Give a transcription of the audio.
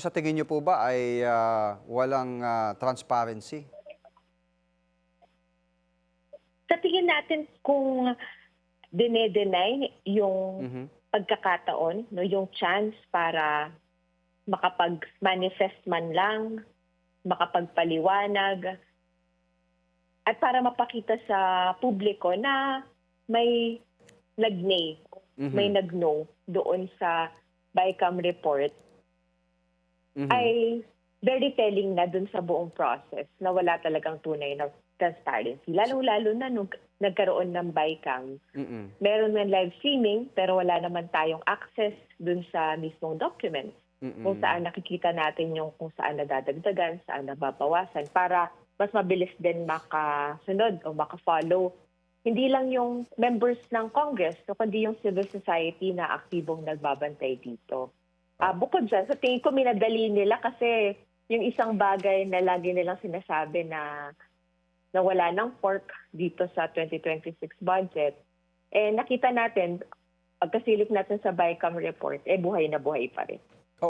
Sa tingin niyo po ba ay walang transparency? Sa tingin natin kung dine-deny yung Mhm. pagkakataon, 'no, yung chance para makapag-manifest man lang, makapagpaliwanag, at para mapakita sa publiko na may nag-nay, may Mhm. nag-no doon sa BICAM report, Mhm. ay very telling na dun sa buong process na wala talagang tunay na transparency. Lalong-lalo na nung nagkaroon ng BICAM, Mm. meron ng live streaming pero wala naman tayong access dun sa mismong documents kung Mm. saan nakikita natin yung kung saan nadadagdagan, saan nababawasan para mas mabilis din makasunod o makafollow. Hindi lang yung members ng Congress, no, kundi yung civil society na aktibong nagbabantay dito. Oh. Bukod dyan, sa tingin ko minadali nila kasi yung isang bagay na lagi nilang sinasabi na nawala ng pork dito sa 2026 budget, nakita natin, pagkasilip natin sa BICAM report, buhay na buhay pa rin.